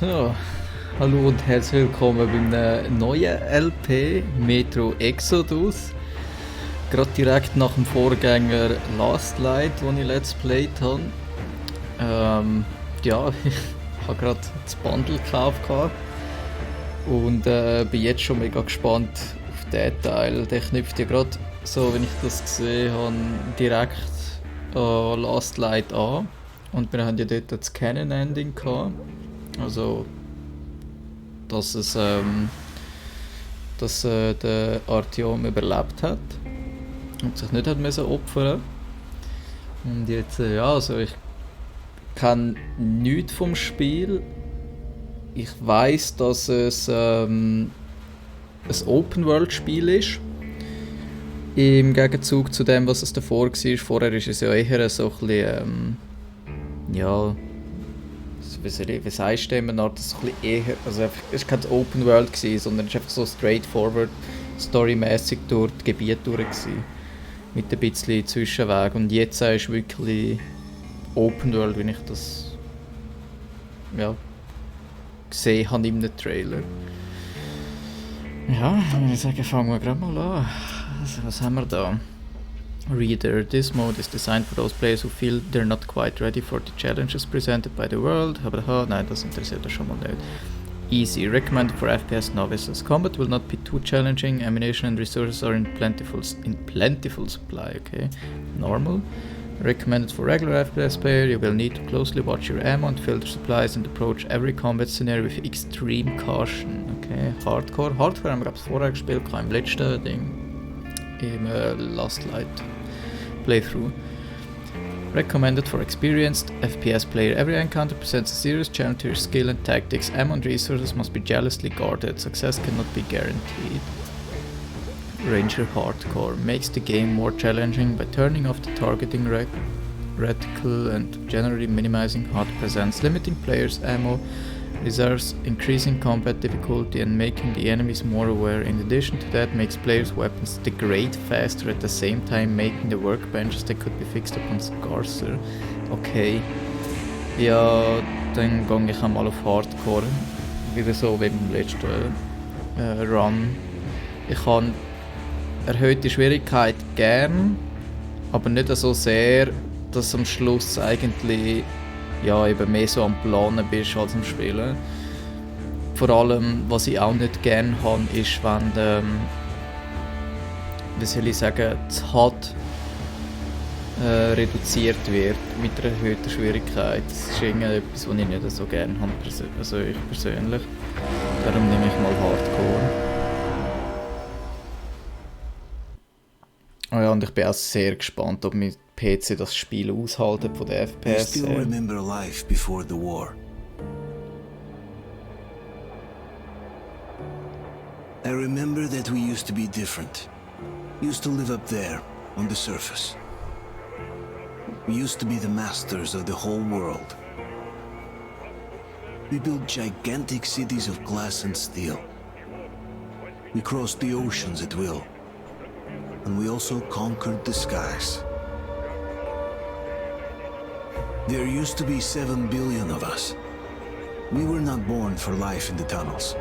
So, hallo und herzlich willkommen bei einem neuen LP Metro Exodus. Gerade direkt nach dem Vorgänger Last Light, den ich Let's Played habe. Ja, ich habe gerade das Bundle gekauft und bin jetzt schon mega gespannt auf diesen Teil. Der knüpft ja gerade, so wenn ich das gesehen habe, direkt Last Light an. Und wir haben ja dort das Canon Ending gehabt. Also, dass der Artyom überlebt hat und sich nicht hat müssen opfern. Und jetzt, ja, also ich kenne nichts vom Spiel. Ich weiß, dass es ein Open-World-Spiel ist. Im Gegenzug zu dem, was es davor war. Vorher ist es ja eher so ein bisschen, ja, wie sagst du dem, eine Art, so ein bisschen eher, also es war keine Open World gewesen, sondern es war einfach so straightforward, storymäßig durch die Gebiete durch gewesen, mit ein bisschen Zwischenweg. Und jetzt ist wirklich Open World, wie ich das ja, gesehen habe in einem Trailer. Ja, dann würde ich sagen, fangen wir gerade mal an. Also, was haben wir da? Reader. This mode is designed for those players who feel they're not quite ready for the challenges presented by the world. Nein, das interessiert uns schon mal nicht. Easy. Recommended for FPS novices. Combat will not be too challenging. Ammunition and resources are in plentiful supply. Okay. Normal. Recommended for regular FPS player. You will need to closely watch your ammo and filter supplies and approach every combat scenario with extreme caution. Okay. Hardcore. Hardcore haben wir glaube ich vorher gespielt, im letzten Ding. Im Last Light playthrough. Recommended for experienced FPS player. Every encounter presents a serious challenge to your skill and tactics. Ammo and resources must be jealously guarded. Success cannot be guaranteed. Ranger Hardcore makes the game more challenging by turning off the targeting reticle and generally minimizing HUD presence, limiting players' ammo reserves, increasing combat difficulty and making the enemies more aware. In addition to that, makes players' weapons degrade faster at the same time, making the workbenches that could be fixed upon scarcer. Okay. Ja, dann gehe ich einmal auf Hardcore. Wieder so wie beim letzten Run. Ich habe erhöhte Schwierigkeit gern, aber nicht so sehr, dass am Schluss eigentlich ja, eben mehr so am Planen bist als am Spielen. Vor allem, was ich auch nicht gerne habe, ist, wenn wie soll ich sagen, das HUD reduziert wird mit einer erhöhten Schwierigkeit. Das ist irgendetwas, was ich nicht so gerne habe, also ich persönlich. Darum nehme ich mal Hardcore. Oh ja, und ich bin auch sehr gespannt, ob mein PC das Spiel aushalten von der FPS. I still remember life before the war. I remember that we used to be different. Used to live up there, on the surface. We used to be the masters of the whole world. We built gigantic cities of glass and steel. We crossed the oceans at will. And we also conquered the skies. There used to be 7 billion of us. We were not born for life in the tunnels.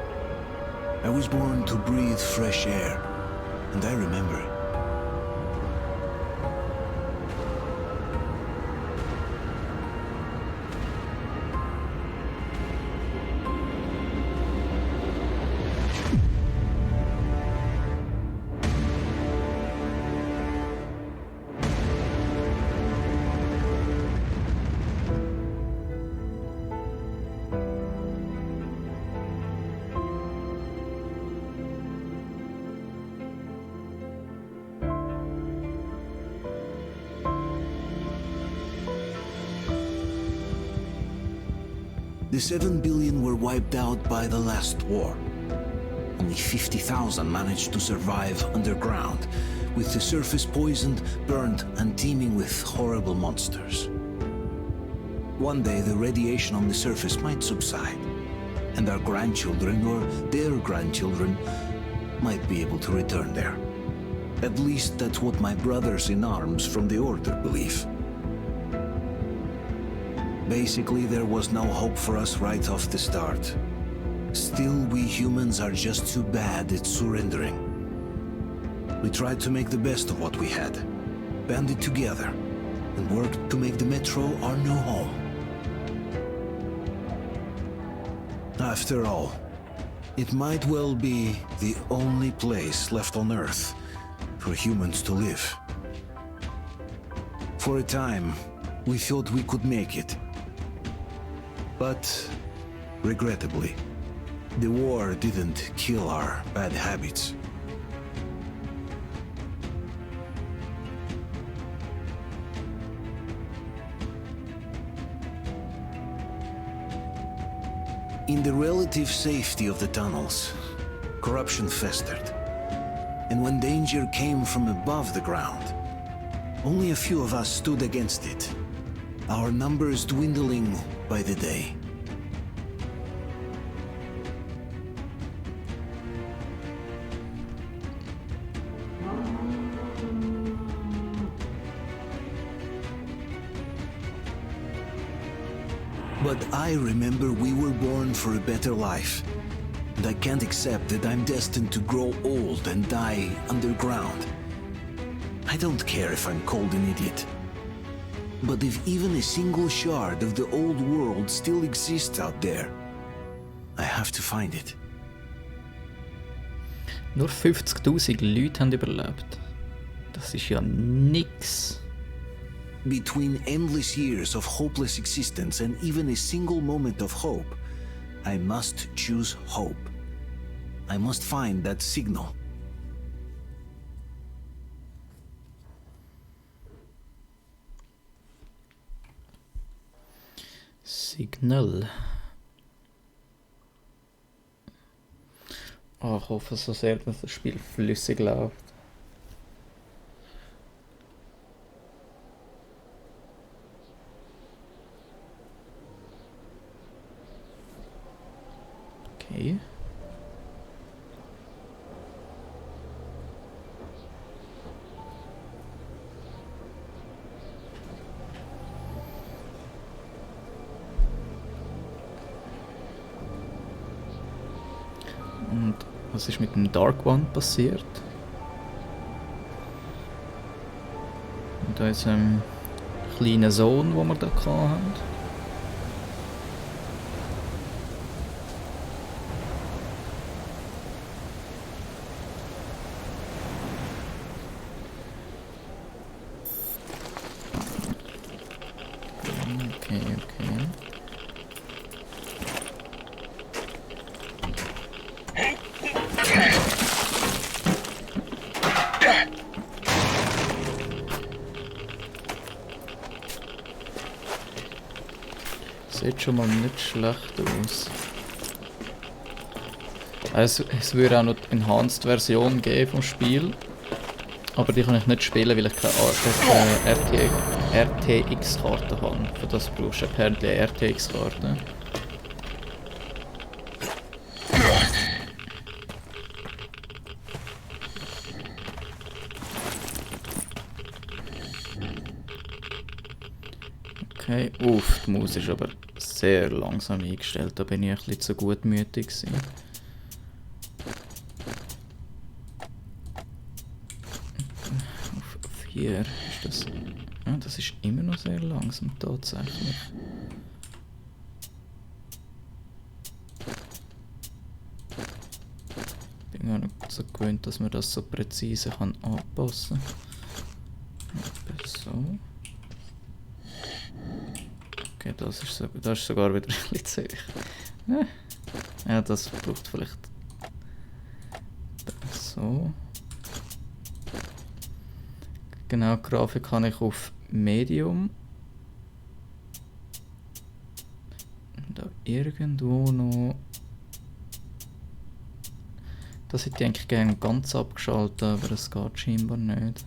I was born to breathe fresh air, and I remember it. The 7 billion were wiped out by the last war. Only 50,000 managed to survive underground, with the surface poisoned, burned, and teeming with horrible monsters. One day the radiation on the surface might subside, and our grandchildren or their grandchildren might be able to return there. At least that's what my brothers in arms from the Order believe. Basically, there was no hope for us right off the start. Still, we humans are just too bad at surrendering. We tried to make the best of what we had, banded together, and worked to make the metro our new home. After all, it might well be the only place left on Earth for humans to live. For a time, we thought we could make it. But, regrettably, the war didn't kill our bad habits. In the relative safety of the tunnels, corruption festered. And when danger came from above the ground, only a few of us stood against it, our numbers dwindling by the day. But I remember we were born for a better life, and I can't accept that I'm destined to grow old and die underground. I don't care if I'm called an idiot. But if even a single shard of the old world still exists out there, I have to find it. Nur 50.000 Leute haben überlebt. Das ist ja nix. Between endless years of hopeless existence and even a single moment of hope, I must choose hope. I must find that signal. Signal. Oh, ich hoffe so sehr, dass das Spiel flüssig läuft. Okay. Und was ist mit dem Dark One passiert? Und da ist ein kleiner Sohn, den wir da hatten. Okay. Sieht schon mal nicht schlecht aus. Es würde auch noch die Enhanced-Version geben vom Spiel. Aber die kann ich nicht spielen, weil ich keine RTX-Karte habe. Für das brauchst du apparently eine RTX-Karte. Okay, die Maus ist aber sehr langsam eingestellt, da bin ich ein bisschen zu gutmütig gewesen. Auf 4 ist das... Ja, das ist immer noch sehr langsam tatsächlich. Ich bin gar nicht so gewöhnt, dass man das so präzise anpassen kann. So. Okay, das ist sogar wieder ein bisschen zu hoch. Ja, das braucht vielleicht... So. Genau, die Grafik habe ich auf Medium. Da irgendwo noch... Das hätte ich eigentlich gerne ganz abgeschaltet, aber das geht scheinbar nicht.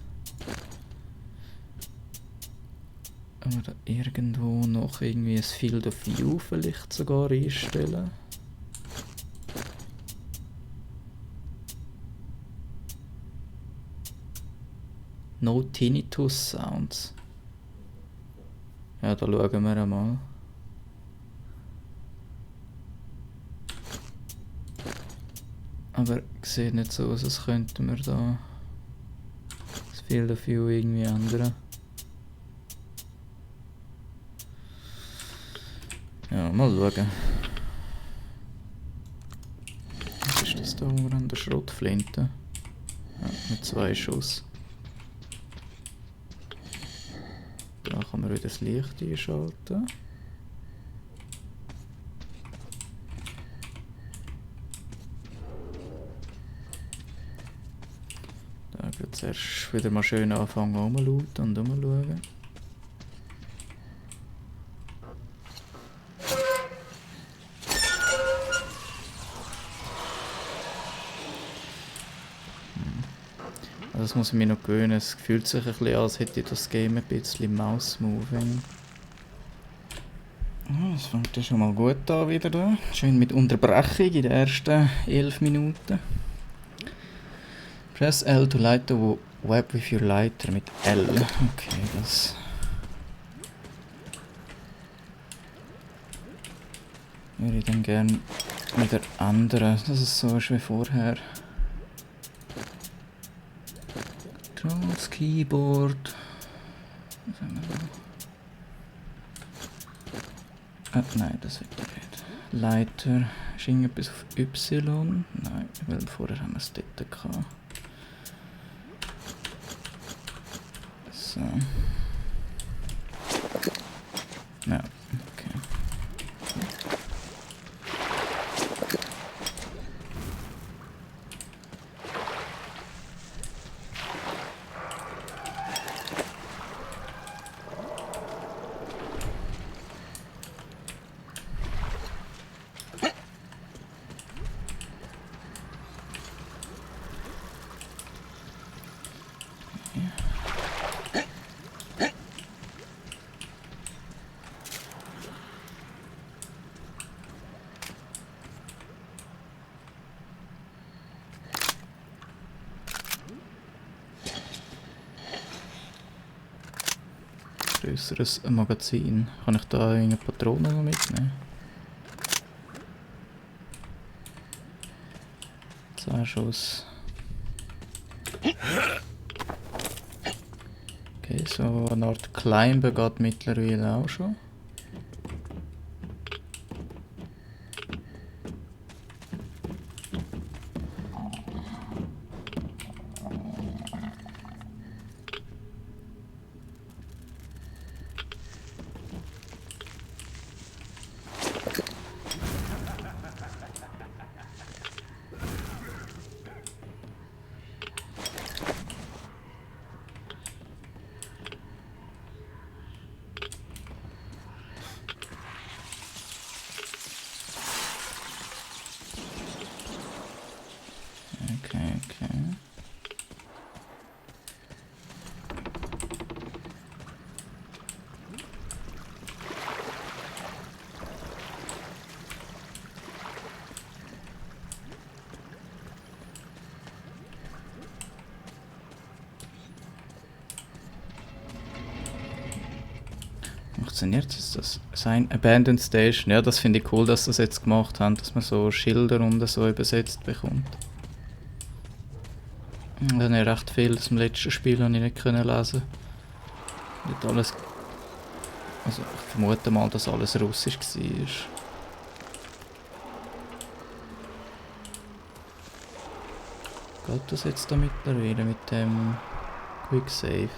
Aber da irgendwo noch irgendwie ein Field of View vielleicht sogar einstellen. No Tinnitus Sounds. Ja, da schauen wir einmal. Aber sieht nicht so aus, als könnten wir da das Field of View irgendwie ändern. Ja, mal schauen. Was ist das da oben an der Schrotflinte? Ja, mit 2 Schuss. Da kann man wieder das Licht einschalten. Da geht es erst wieder mal schön anfangen rumzulooten und rumschauen. Das muss ich mir noch gewöhnen. Es fühlt sich ein bisschen an, als hätte ich das Game ein bisschen Mouse-Moving. Das fängt ja schon mal gut an wieder da. Schön mit Unterbrechung in den ersten 11 Minuten. Press L to light the web with your lighter mit L. Okay, das... würde ich dann gerne wieder ändern, dass es so ist wie vorher. Das Keyboard. Was haben wir da? Ah, nein, das wird nicht. Leiter. Ist irgendetwas auf Y? Nein, weil vorher haben wir es dort gehabt. So. Ja, okay. Grösseres Magazin. Kann ich da irgendeine Patronen noch mitnehmen? 2 Schuss. Okay, so eine Art Climber geht mittlerweile auch schon. Okay. Funktioniert das? Sein Abandoned Station. Ja, das finde ich cool, dass sie das jetzt gemacht haben, dass man so Schilder und so übersetzt bekommt. Da habe ich recht viel aus dem letzten Spiel habe ich nicht können lesen. Nicht alles. Also ich vermute mal, dass alles Russisch war. Geht das jetzt da mittlerweile mit dem Quick Save?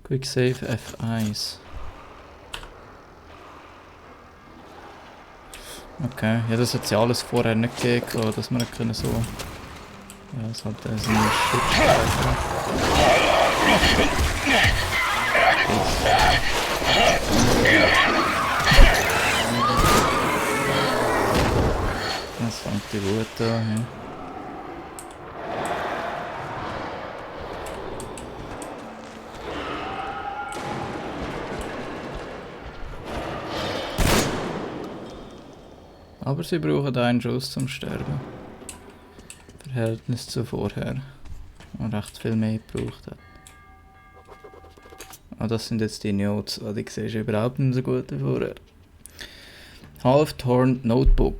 Quick Save F1. Okay, ja, das hat es ja alles vorher nicht gegeben, dass wir nicht können so... Ja, es hat so eine Schutzstreifen. Das fängt ja gut an. Ja. Aber sie brauchen einen Schuss zum Sterben. Verhältnis zu vorher. Und recht viel mehr gebraucht hat. Ah, das sind jetzt die Notes. Ah, die siehst du überhaupt nicht so gut wie vorher. Half-torn notebook.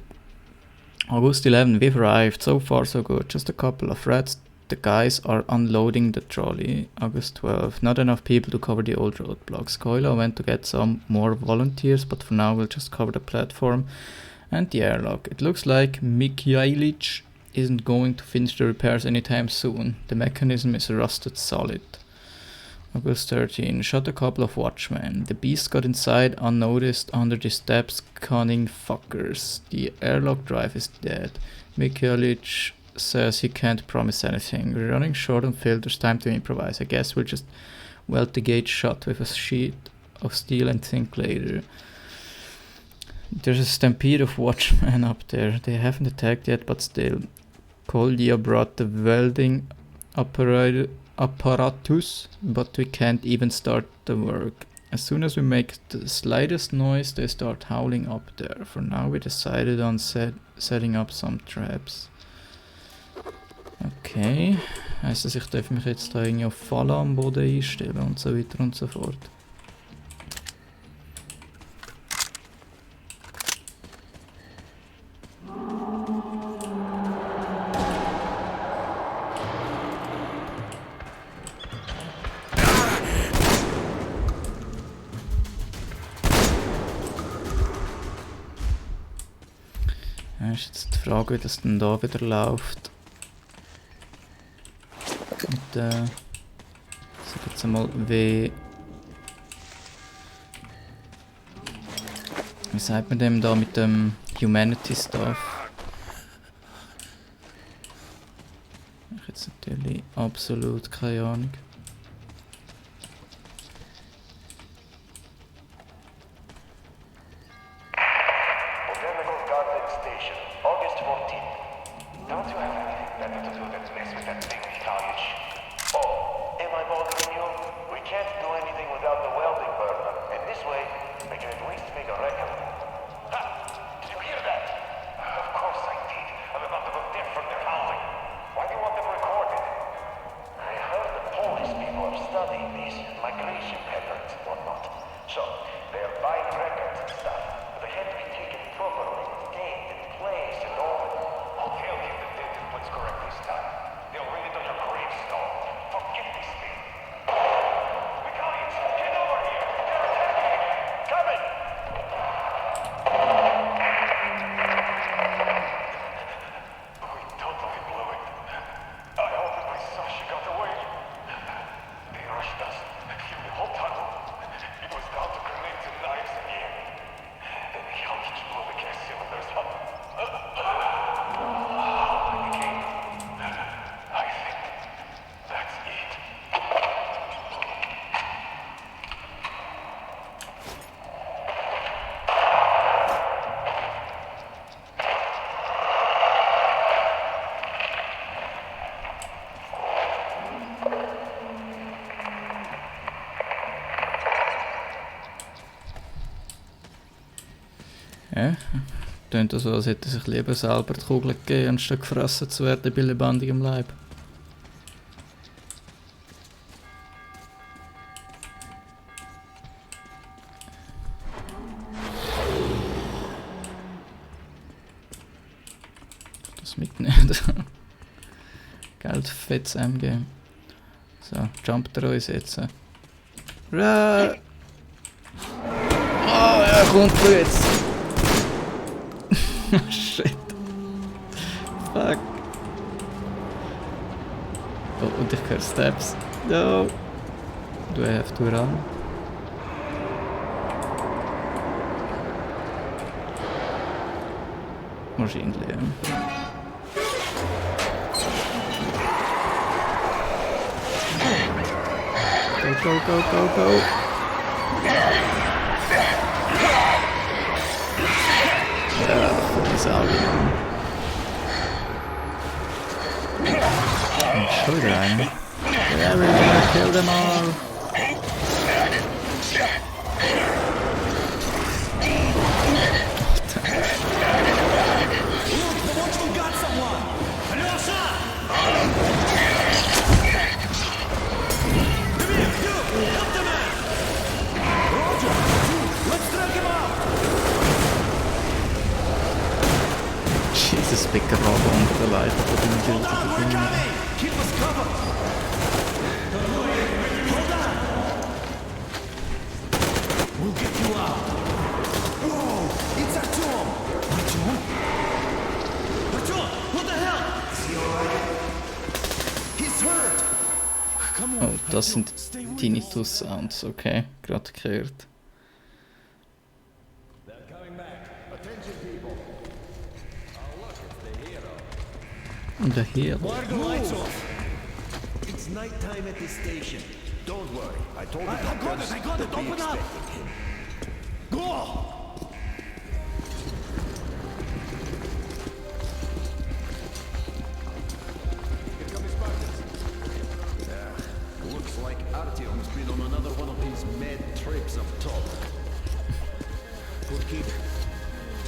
August 11, we've arrived. So far so good. Just a couple of rats. The guys are unloading the trolley. August 12, not enough people to cover the old roadblocks. Koila went to get some more volunteers, but for now we'll just cover the platform and the airlock. It looks like Mikhailich isn't going to finish the repairs anytime soon. The mechanism is rusted solid. August 13, shot a couple of watchmen. The beast got inside unnoticed under the steps, cunning fuckers. The airlock drive is dead. Mikhailich says he can't promise anything. We're running short on filters, time to improvise. I guess we'll just weld the gate shut with a sheet of steel and think later. There's a stampede of watchmen up there. They haven't attacked yet, but still. Koldia brought the welding apparatus, but we can't even start the work. As soon as we make the slightest noise, they start howling up there. For now we decided on setting up some traps. Okay, heisst das, ich darf mich jetzt da irgendwie auf Falle am Boden einstellen und so weiter und so fort. Ja, ist jetzt die Frage, wie das denn da wieder läuft. Mit sag jetzt einmal wie sagt man dem da mit dem Humanity Stuff? Ich habe jetzt natürlich absolut keine Ahnung. Ja, klingt so, als hätte sich lieber selber die Kugel gegeben, anstatt gefressen zu werden bei lebendigem Leib. Das mitnehmen. Geld fettes MG. So, jumpt er uns jetzt. Oh, ja, kommt er jetzt. Shit. Fuck. Oh, und ich höre Steps. No. Do I have to run? Wahrscheinlich, ja. Go, go, go, go, go. Ja, voll Auge. Schon wieder einer. Yeah, we're gonna kill them all. alive, but in the Keep us covered! Hold on! We'll get you out. Whoa! It's Artyom! Artyom? Artyom! What the hell? Is he alright? He's hurt! Come on, Oh, das Artyom, sind stay with us. Tinnitus-Sounds, okay, gerade gehört. The hero. Why are the lights off? It's nighttime at the station. Don't worry, I told you. I got it! Open up! Go! Looks like Artyom's been on another one of his mad trips up top. Good kid.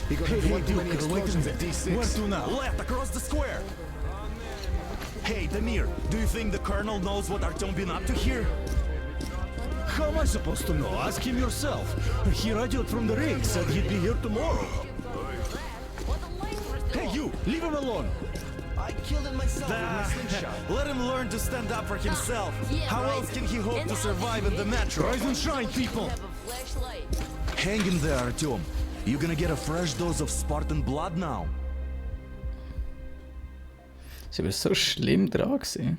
He got Hey, one too many Duke, explosions at D6. Where to now? Left, across the square. Hey, Damir, do you think the colonel knows what Artyom been up to here? How am I supposed to know? Ask him yourself. He radioed from the rig, said he'd be here tomorrow. Hey, you, leave him alone. I killed him myself with my slingshot. Let him learn to stand up for himself. How else can he hope to survive in the metro? Rise and shine, people. Hang in there, Artyom. You're gonna get a fresh dose of Spartan blood now. Sie war so schlimm dran gewesen.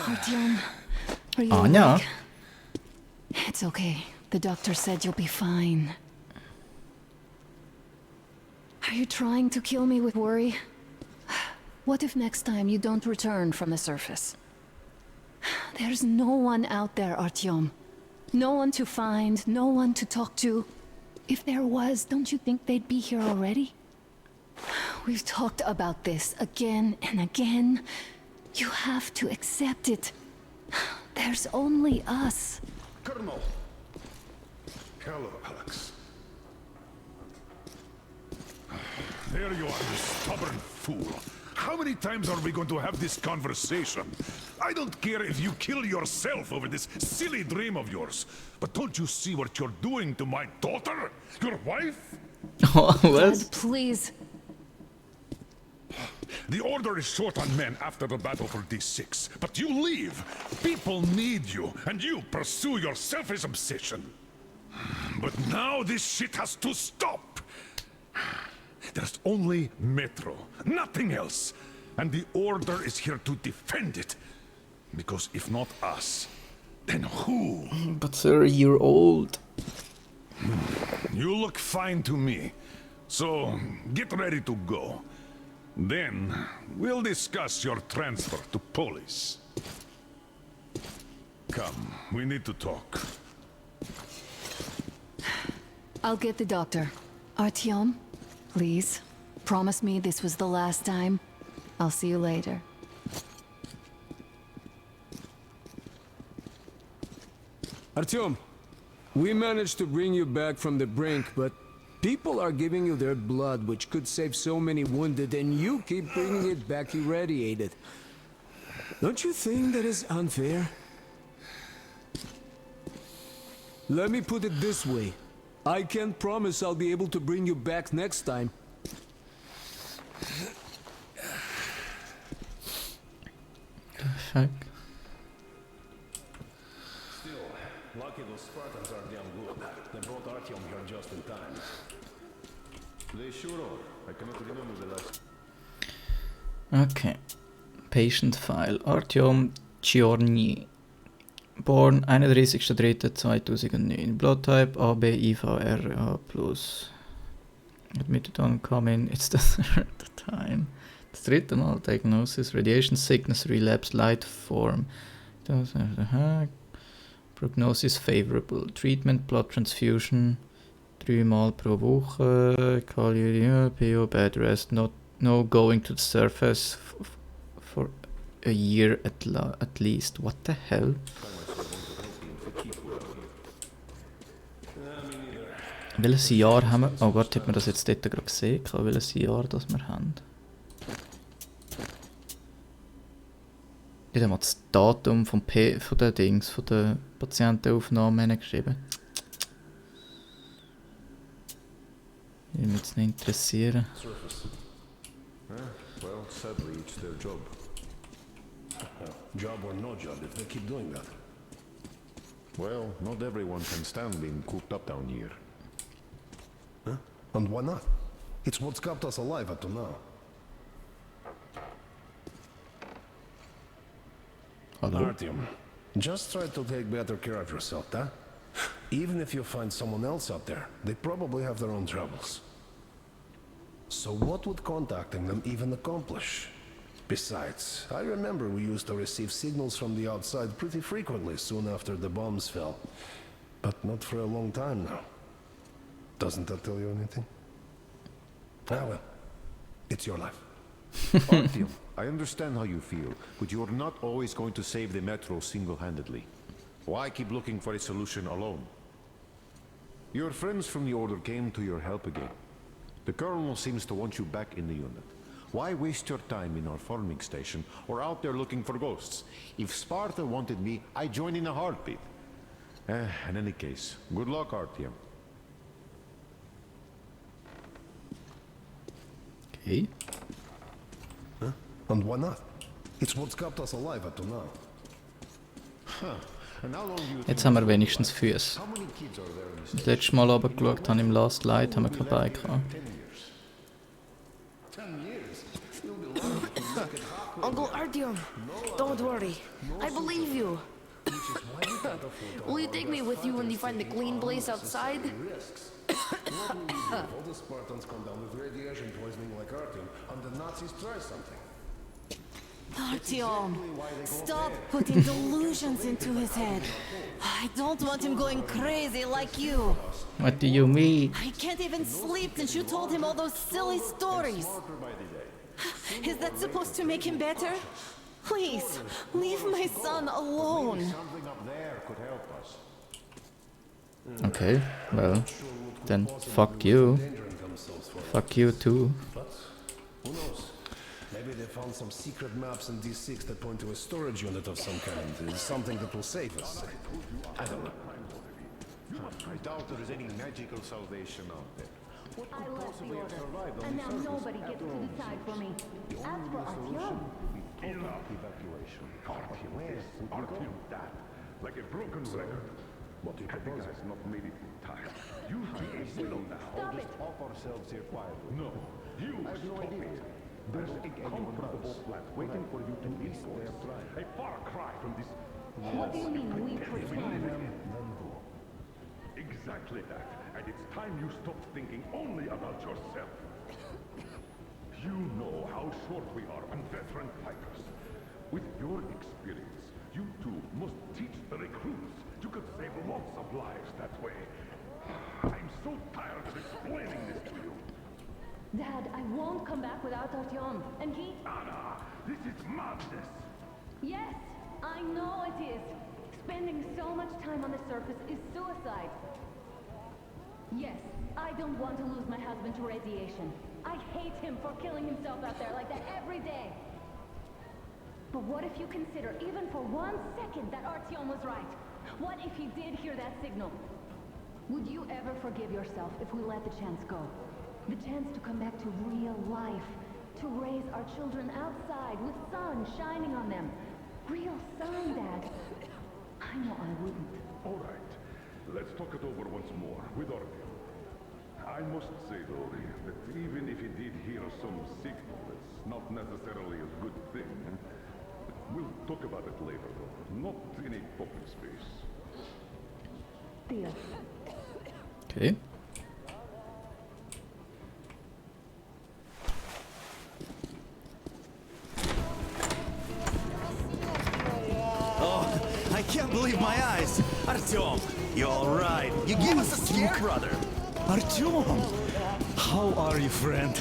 Artyom, are you Anya? awake? It's okay. The doctor said you'll be fine. Are you trying to kill me with worry? What if next time you don't return from the surface? There's no one out there, Artyom. No one to find, no one to talk to. If there was, don't you think they'd be here already? We've talked about this again and again. You have to accept it. There's only us. Colonel. Hello, Alex. There you are, you stubborn fool. How many times are we going to have this conversation? I don't care if you kill yourself over this silly dream of yours. But don't you see what you're doing to my daughter? Your wife? Was? Dad, please. The Order is short on men after the battle for D6. But you leave. People need you, and you pursue your selfish obsession. But now this shit has to stop. There's only Metro, nothing else. And the Order is here to defend it. Because if not us, then who? But sir, you're old. You look fine to me. So, get ready to go. Then, we'll discuss your transfer to police. Come, we need to talk. I'll get the doctor. Artyom, please, promise me this was the last time. I'll see you later. Artyom, we managed to bring you back from the brink, but people are giving you their blood, which could save so many wounded, and you keep bringing it back irradiated. Don't you think that is unfair? Let me put it this way. I can't promise I'll be able to bring you back next time. Fuck. Still, lucky those Spartans are damn good. They brought Artyom here just in time. They sure are. I cannot remember the last. Okay. Patient File. Artyom Chorny. Born 31.03.2009. Blood type AB IVRA+. Admitted on coming. It's the third time. Das dritte Mal. Diagnosis. Radiation sickness. Relapse. Light form. Prognosis favorable. Treatment. Blood transfusion. 3 Mal pro Woche. Kalium. PO. Bed rest. No going to the surface for a year at least. What the hell? Welches Jahr haben wir? Oh Gott, hat man das jetzt dort gerade gesehen? Welches Jahr das wir haben? Nicht einmal das Datum von der Dings, von der Patientenaufnahme geschrieben. Würde mich jetzt nicht interessieren. Surface. Well, sadly, it's their job. Job or no job, if they keep doing that. Well, not everyone can stand being cooped up down here. Huh? And why not? It's what's kept us alive up to now. Hello? Artyom, just try to take better care of yourself, huh? Even if you find someone else out there, they probably have their own troubles. So what would contacting them even accomplish? Besides, I remember we used to receive signals from the outside pretty frequently soon after the bombs fell. But not for a long time now. Doesn't that tell you anything? Ah well, it's your life. Artyom, I understand how you feel, but you're not always going to save the Metro single-handedly. Why keep looking for a solution alone? Your friends from the Order came to your help again. The Colonel seems to want you back in the unit. Why waste your time in our farming station or out there looking for ghosts? If Sparta wanted me, I'd join in a heartbeat. In any case, good luck, Artyom. Okay. Huh? And why not? It's what's kept us alive up to now. And how long do you Jetzt haben wir wenigstens Füße. How many kids are there in this? Das letzte Mal runtergeschaut habe im Last Light, haben wir keine Beine gehabt. 10 years. You'll be lucky to make it halfway. Uncle Artyom, don't worry. I believe you. Will you take me with you when you find the clean place outside? Risks. What will you do if all the Spartans come down with radiation poisoning like Artyom and the Nazis try something? Artyom, stop putting delusions into his head. I don't want him going crazy like you. What do you mean? I can't even sleep since you told him all those silly stories. Is that supposed to make him better? Please, leave my son alone. Something up there could help us. Okay, well, then fuck you. Fuck you too. Who knows? Maybe they found some secret maps in D6 that point to a storage unit of some kind. Something that will save us. I don't know. I doubt there is any magical salvation out there. What I could left the possibly have order, survived on and the now surface? nobody gets to decide for me. As for Artyom, Enough. Evacuation. Artyom, Where this, would you go? Artyom, that. Like a broken record. What do you I think propose? I've not made it in time. You behave below now. stop it! Off ourselves here quietly. No, you I have no stop idea. it. There's There's a anyone comfortable else. flat waiting for you to leave for They're trying. a far cry from this. What do you mean we pretend? Exactly that. And it's time you stopped thinking only about yourself. You know how short we are on veteran fighters. With your experience, you two must teach the recruits. You could save lots of lives that way. I'm so tired of explaining this to you. Dad, I won't come back without Artyom. And he... Anna, this is madness. Yes, I know it is. Spending so much time on the surface is suicide. Yes, I don't want to lose my husband to radiation. I hate him for killing himself out there like that every day. But what if you consider, even for 1 second, that Artyom was right? What if he did hear that signal? Would you ever forgive yourself if we let the chance go? The chance to come back to real life. To raise our children outside with sun shining on them. Real sun, Dad. I know I wouldn't. All right, let's talk it over once more with Artyom. I must say, though, that even if he did hear some signal, it's not necessarily a good thing. We'll talk about it later, though. Not in a public space. Deal. Okay. Oh, I can't believe my eyes. Artyom, you're all right. You gave us a scare, brother. Artyom! How are you, friend?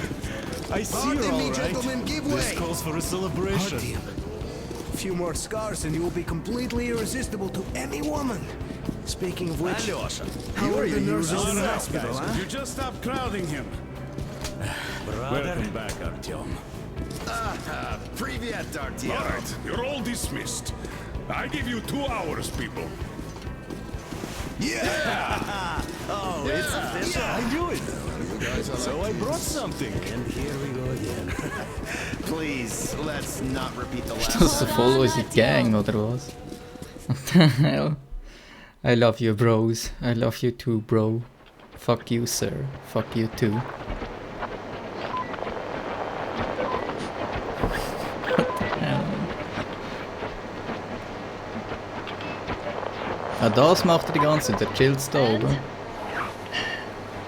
I see Pardon you're me, all right. gentlemen, give This way. calls for a celebration. A few more scars and you will be completely irresistible to any woman. Speaking of which, Alyosha, how are the nurses in the Alright, hospital, guys, huh? would you just stop crowding him? Welcome back, Artyom. Привет, Artyom. Alright, you're all dismissed. I give you 2 hours, people. Yeah! Oh, it's official. I knew it. So I brought something. And here we go again. Please, let's not repeat the last Das ist voll unsere Gang, oder was? What the hell? I love you, bros. I love you too, bro. Fuck you, sir. Fuck you too. What the hell? Ah, das macht er die ganze Zeit. Der chillt da oben.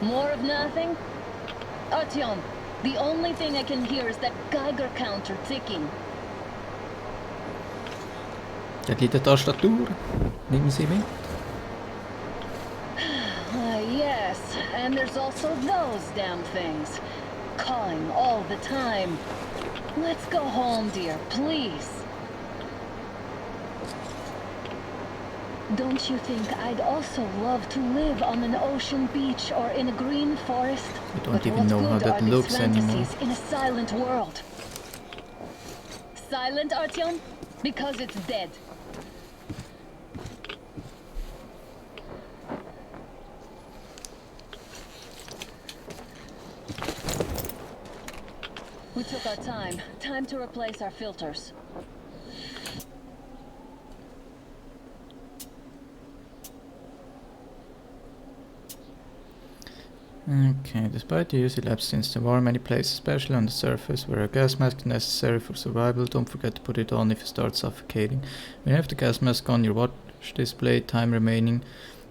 More of nothing? Artyom, the only thing I can hear is that Geiger counter ticking. Da liegt eine Tastatur. Nehmen Sie mit. Yes, and there's also those damn things. Calling all the time. Let's go home, dear, please. Don't you think I'd also love to live on an ocean beach or in a green forest? I don't But even what know how good that are these looks anymore. fantasies in a silent world? Silent, Artyom? Because it's dead. We took our time. Time to replace our filters. Okay, despite the use elapsed since the war, many places, especially on the surface, where a gas mask is necessary for survival. Don't forget to put it on if you start suffocating. When you have the gas mask on, your watch display time remaining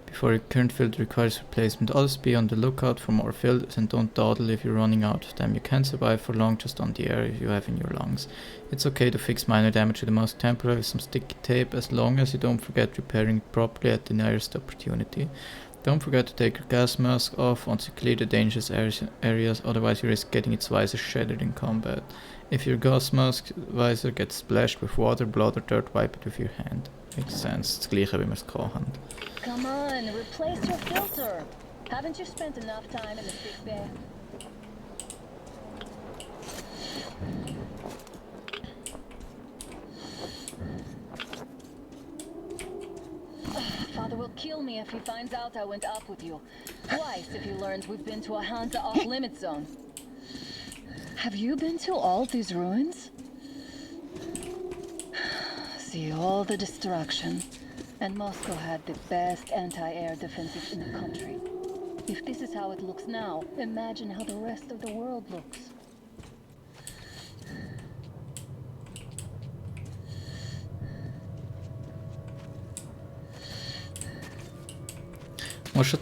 before your current filter requires replacement. Always be on the lookout for more filters and don't dawdle if you're running out of them. You can't survive for long just on the air you have in your lungs. It's okay to fix minor damage to the mask temporarily with some sticky tape as long as you don't forget repairing it properly at the nearest opportunity. Don't forget to take your gas mask off once you clear the dangerous areas, otherwise you risk getting its visor shattered in combat. If your gas mask visor gets splashed with water, blood or dirt, wipe it with your hand. Makes sense, das gleiche wie wir es gehabt haben. Come on, replace your filter. Haven't you spent enough time in the sick bay? Father will kill me if he finds out I went up with you. Twice if he learns we've been to a Hansa off-limit zone. Have you been to all these ruins? See all the destruction. And Moscow had the best anti-air defenses in the country. If this is how it looks now, imagine how the rest of the world looks.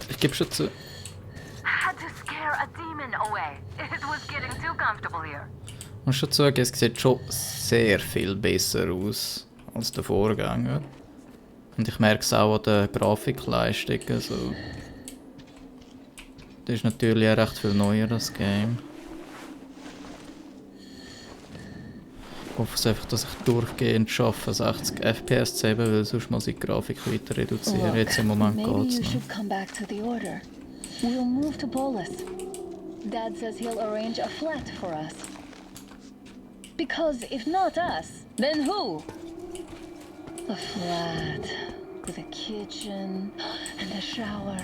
Ich gebe schon zu. Had to scare a demon away. It was getting too comfortable here. Ich muss schon sagen, es sieht schon sehr viel besser aus als der Vorgänger. Und ich merke es auch an der Grafikleistung. Also, das ist natürlich auch recht viel neuer, das Game. Ich hoffe es einfach, dass ich durchgehend schaffe, 60 FPS zu haben, weil sonst muss ich die Grafik weiter reduzieren. Jetzt im Moment geht es noch. We'll move to Polis. Dad says he'll arrange a flat for us. Because if not us, then who? A flat with a kitchen and a shower.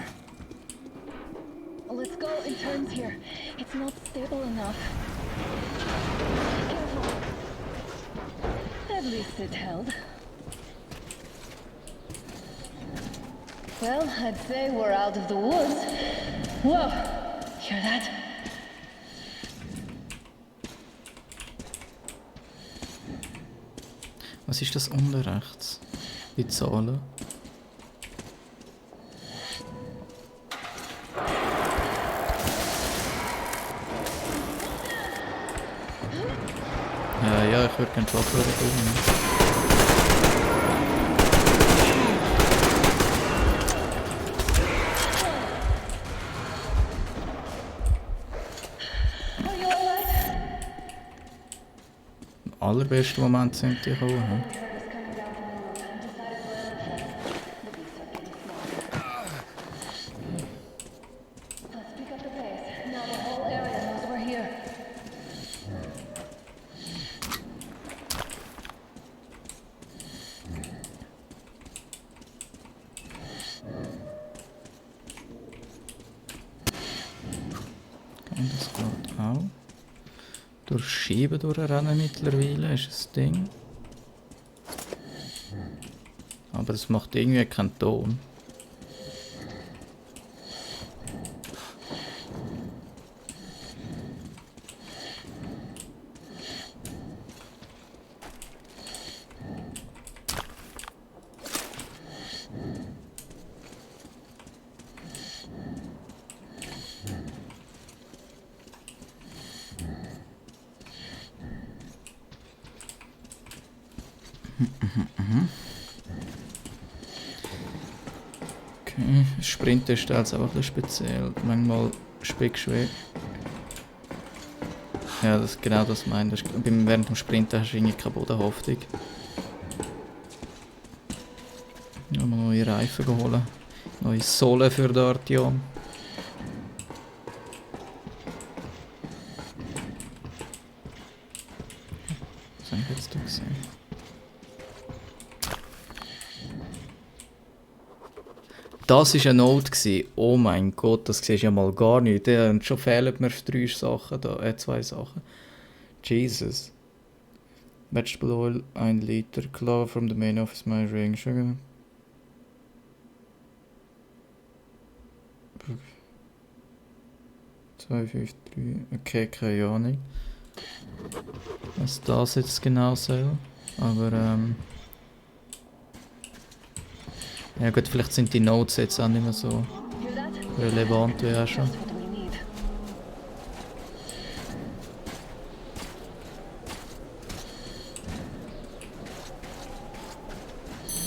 Let's go in turns here. It's not stable enough. Careful. At least it held. Well, I'd say we're out of the woods. Whoa! Hear that? Was ist das unten rechts? Die Zahlen? Ja, ich würde gerne die Waffe bekommen. Im allerbesten Moment sind die gekommen. Und das geht auch. Durch Schieben durchrennen mittlerweile ist das Ding. Aber das macht irgendwie keinen Ton. Okay, Sprinten ist also auch ein bisschen speziell. Manchmal spickst du weg. Ja, das ist genau das meine ich. Während dem Sprinten hast du irgendwie keine Bodenhaftung. Ja, mal neue Reifen holen. Neue Sohle für den Artyom. Was habe ich jetzt da gesehen? Das war eine Note. Oh mein Gott, das siehst du ja mal gar nicht. Schon fehlen mir 3 Sachen da, 2 Sachen. Jesus. Vegetable oil, 1 Liter. Clover from the main office, my ring. Sugar. Okay, keine Ahnung. Was das jetzt genau soll. Aber ja gut, vielleicht sind die Notes jetzt auch nicht mehr so relevant wie auch schon.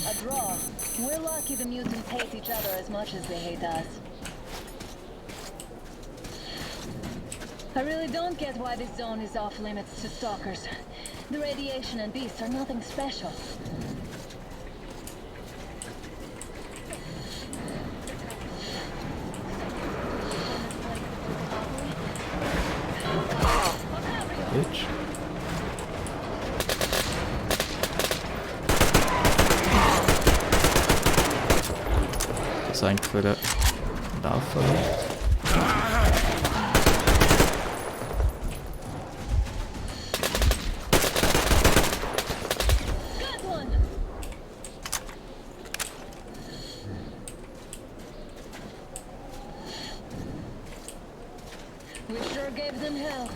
A draw. We're lucky the mutants hate each other as much as they hate us. I really don't get why this zone is off limits to stalkers. The radiation and beasts are nothing special. Bitch. Das ist eigentlich für den Laufer. We sure gave them hell.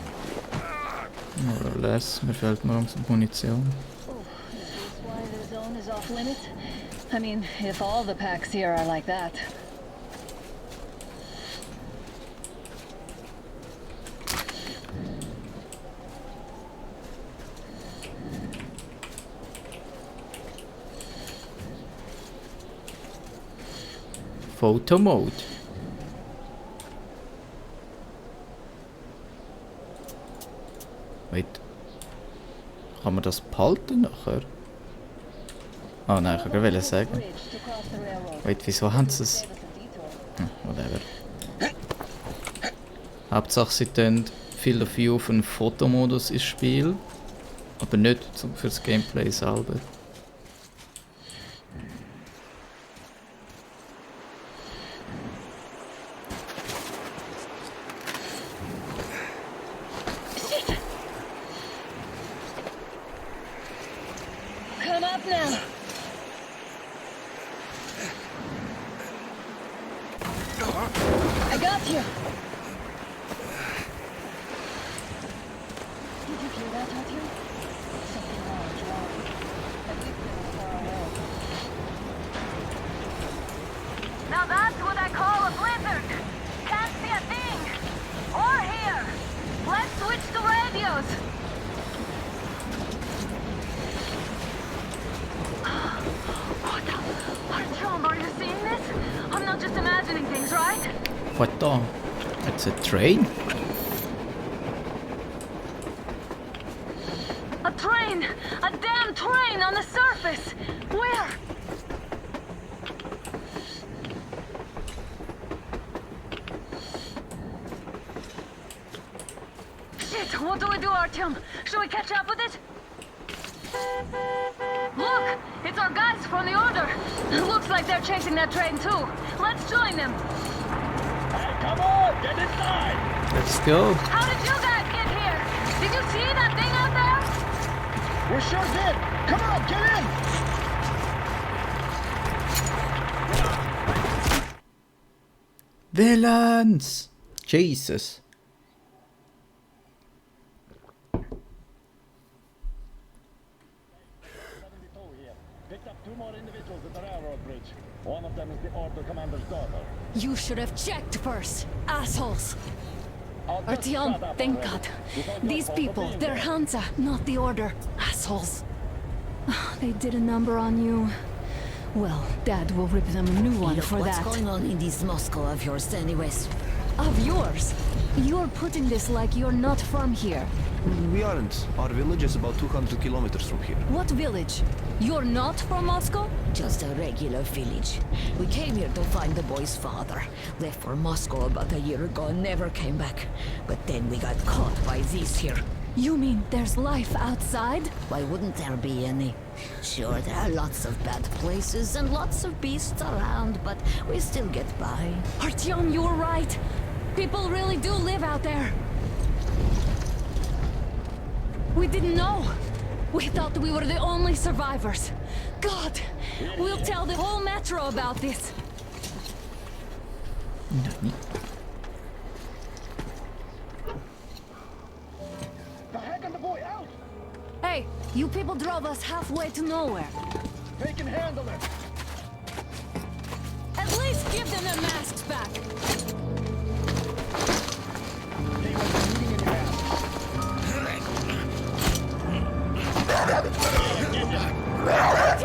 More or less. Mir fehlt noch langsam Munition. Oh, is this why the zone is off limits? I mean, if all the packs here are like that. Photo Mode. Wait. Kann man das behalten nachher? Oh nein, ich wollte sagen. Wait, wieso haben sie es? Whatever. Hauptsache sie tun Field of View auf einen Fotomodus ins Spiel. Aber nicht für das Gameplay selber. Come up now. I got you. Did you hear that, Artyom? Something large, wrong. I think they were far away. Now that's what I call a blizzard. Can't see a thing. Or hear. Let's switch to radios. Artyom, are you seeing this? I'm not just imagining things, right? What the? It's a train? A train! A damn train on the surface! Where? Shit, what do we do, Artyom? Should we catch up with it? Look! It's our guys from the Order! Looks like they're chasing that train too. Let's join them! Come on, get inside! Let's go. How did you guys get here? Did you see that thing out there? We sure did! Come on, get in! Villains! Jesus. Picked up 2 more individuals at the railroad bridge. One of them is the Order Commander's daughter. You should have checked first, assholes. I'll just shut Artyom, up thank already. God. It's all your These fault for people, being they're there. Hansa, not the Order. Assholes. They did a number on you. Well, Dad will rip them a new one Look, for what's that. going on in this Moscow of yours anyways? Of yours? You're putting this like you're not from here. We aren't. Our village is about 200 kilometers from here. What village? You're not from Moscow? Just a regular village. We came here to find the boy's father. Left for Moscow about a year ago and never came back. But then we got caught by these here. You mean there's life outside? Why wouldn't there be any? Sure, there are lots of bad places and lots of beasts around, but we still get by. Artyom, you're right. People really do live out there. We didn't know. We thought we were the only survivors. God, we'll tell the whole metro about this. The heck and the boy out! Hey, you people drove us halfway to nowhere. They can handle it! At least give them their masks back. He was bleeding in your ass.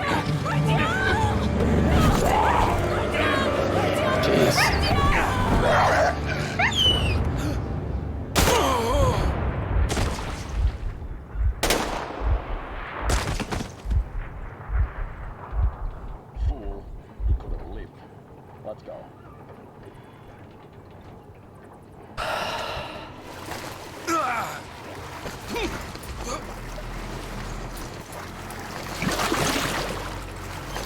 Fool, he could have lived. Let's go.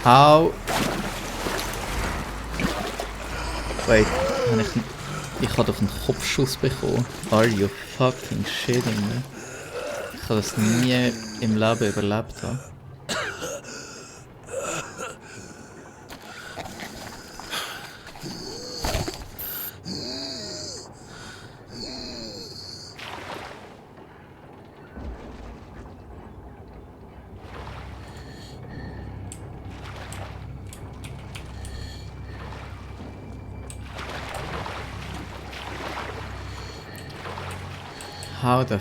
How? Wait, ich habe doch einen Kopfschuss bekommen. Are you fucking shitting me? Ich habe das nie im Leben überlebt haben. How the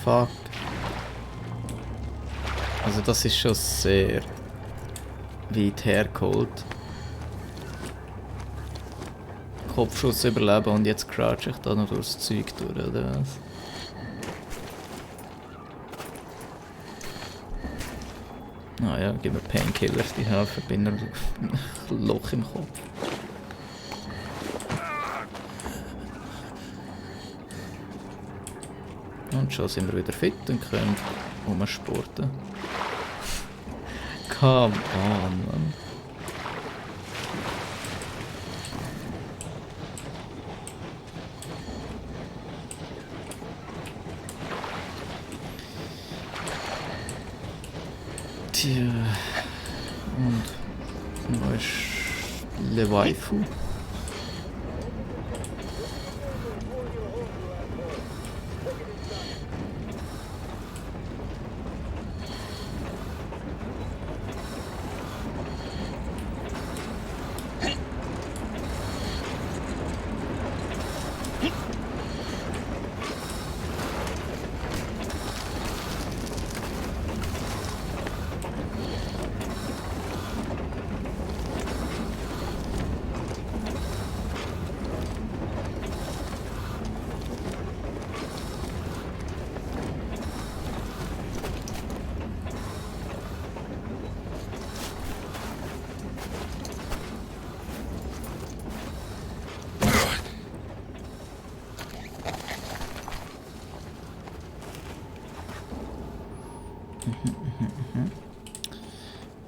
fuck? Also das ist schon sehr weit hergeholt. Kopfschuss überleben und jetzt crouch ich da noch durchs Zeug durch, oder was? Ah ja, gib mir Painkillers, die helfen bei einem Loch im Kopf. Und schon sind wir wieder fit und können rumsporten. Come on, Mann. Tja. Und wo ist Le Waifu?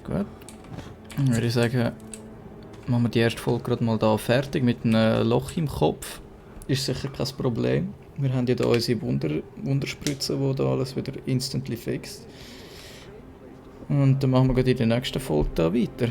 Gut. Dann würde ich sagen, machen wir die erste Folge gerade mal da fertig mit einem Loch im Kopf. ist sicher kein Problem. Wir haben ja da unsere Wunderspritze, die da alles wieder instantly fixt. Und dann machen wir gleich in der nächsten Folge da weiter.